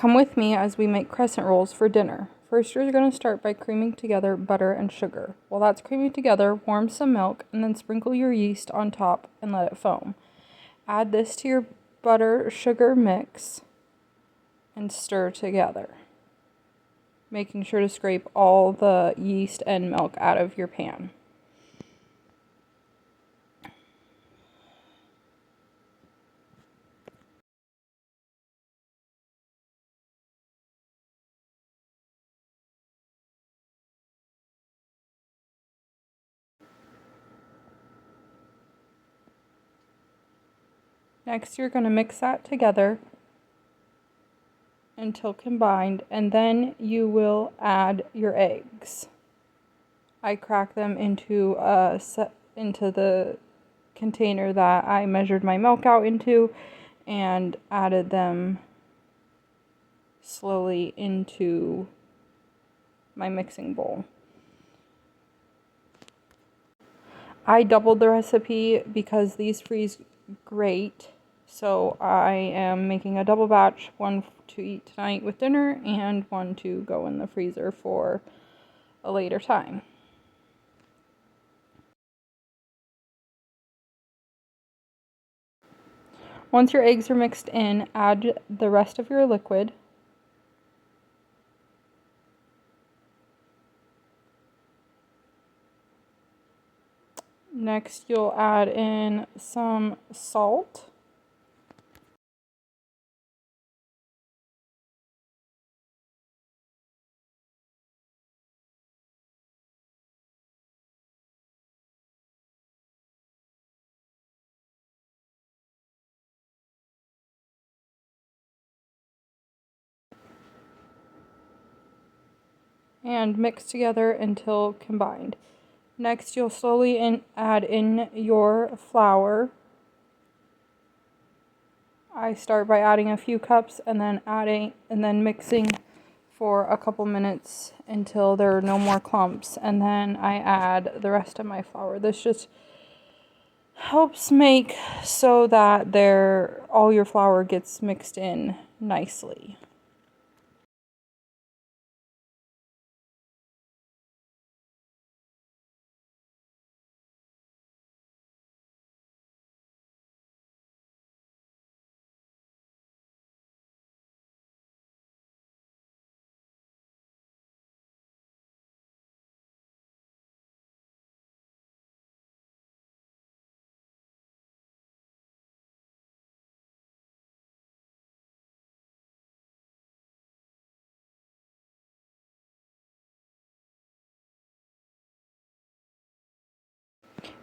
Come with me as we make crescent rolls for dinner. First, you're going to start by creaming together butter and sugar. While that's creaming together, warm some milk and then sprinkle your yeast on top and let it foam. Add this to your butter-sugar mix and stir together, making sure to scrape all the yeast and milk out of your pan. Next, you're going to mix that together until combined, and then you will add your eggs. I crack them into the container that I measured my milk out into and added them slowly into my mixing bowl. I doubled the recipe because these freeze great, so I am making a double batch, one to eat tonight with dinner and one to go in the freezer for a later time. Once your eggs are mixed in, add the rest of your liquid. Next, you'll add in some salt. And mix together until combined. Next, you'll slowly add in your flour. I start by adding a few cups and then mixing for a couple minutes until there are no more clumps, and then I add the rest of my flour. This just helps make so that all your flour gets mixed in nicely.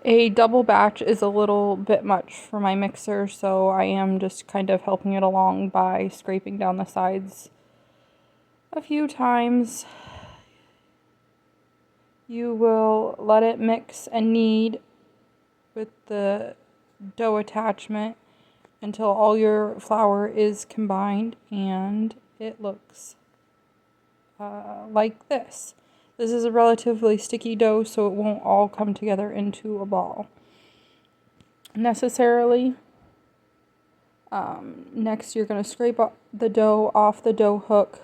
A double batch is a little bit much for my mixer, so I am just kind of helping it along by scraping down the sides a few times. You will let it mix and knead with the dough attachment until all your flour is combined and it looks like this. This is a relatively sticky dough, so it won't all come together into a ball necessarily. Next, you're going to scrape the dough off the dough hook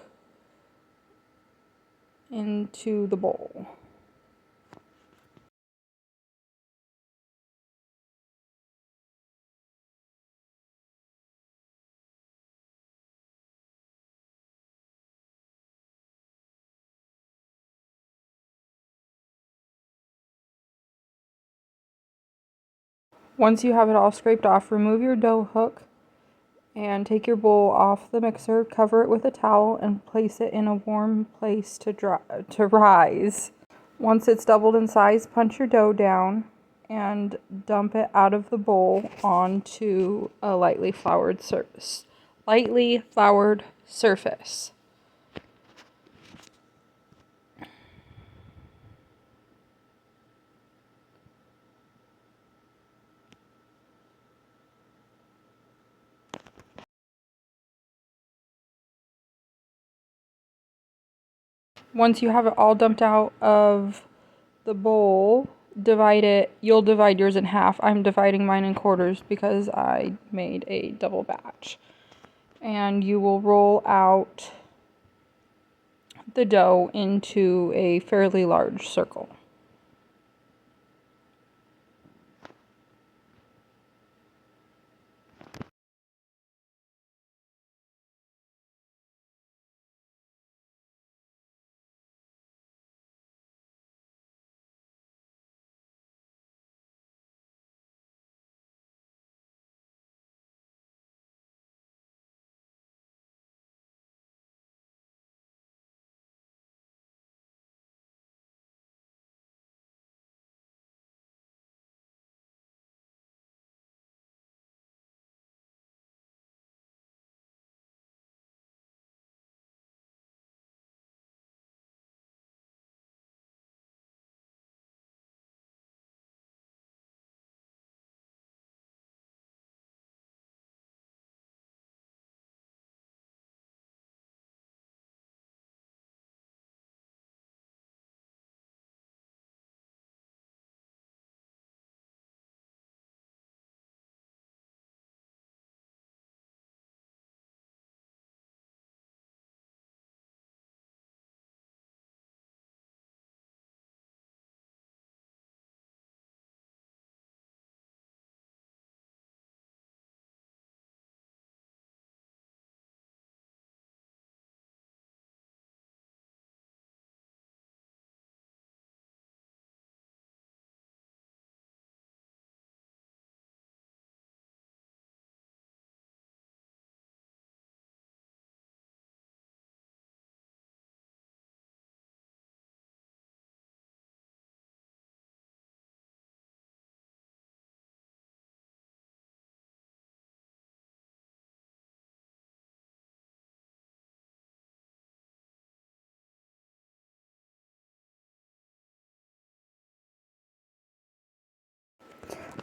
into the bowl. Once you have it all scraped off, remove your dough hook and take your bowl off the mixer, cover it with a towel, and place it in a warm place to rise. Once it's doubled in size, punch your dough down and dump it out of the bowl onto a lightly floured surface. Once you have it all dumped out of the bowl, you'll divide yours in half. I'm dividing mine in quarters because I made a double batch. and you will roll out the dough into a fairly large circle.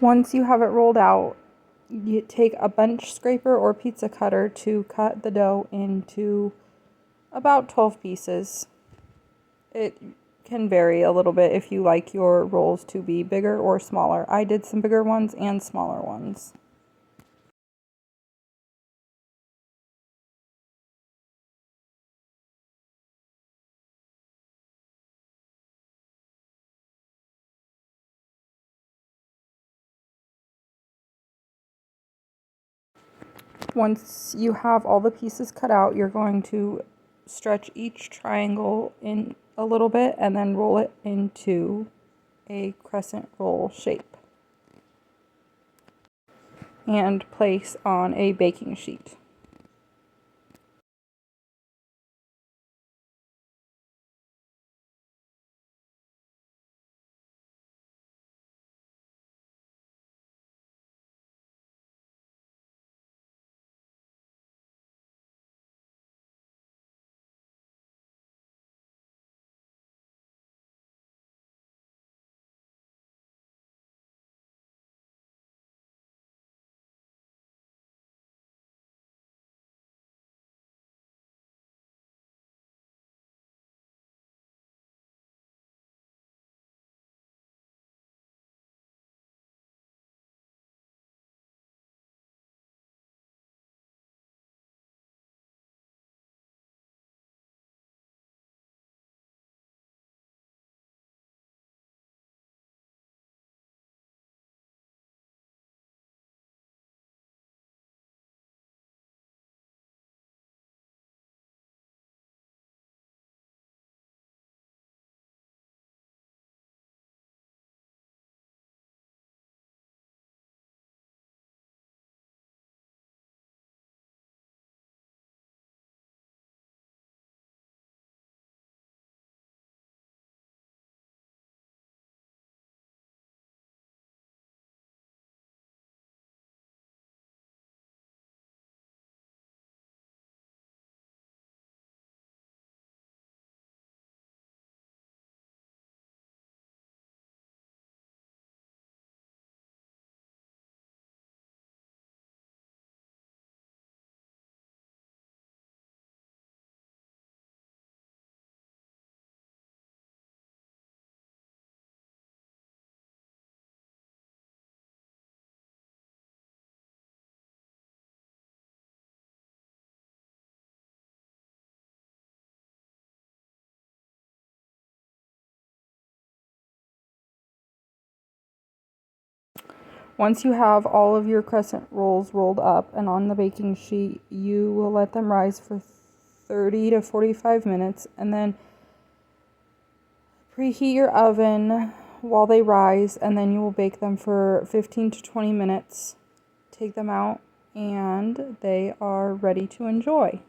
Once you have it rolled out, you take a bench scraper or pizza cutter to cut the dough into about 12 pieces. It can vary a little bit if you like your rolls to be bigger or smaller. I did some bigger ones and smaller ones. Once you have all the pieces cut out, you're going to stretch each triangle in a little bit and then roll it into a crescent roll shape and place on a baking sheet. Once you have all of your crescent rolls rolled up and on the baking sheet, you will let them rise for 30 to 45 minutes and then preheat your oven while they rise, and then you will bake them for 15 to 20 minutes. Take them out and they are ready to enjoy.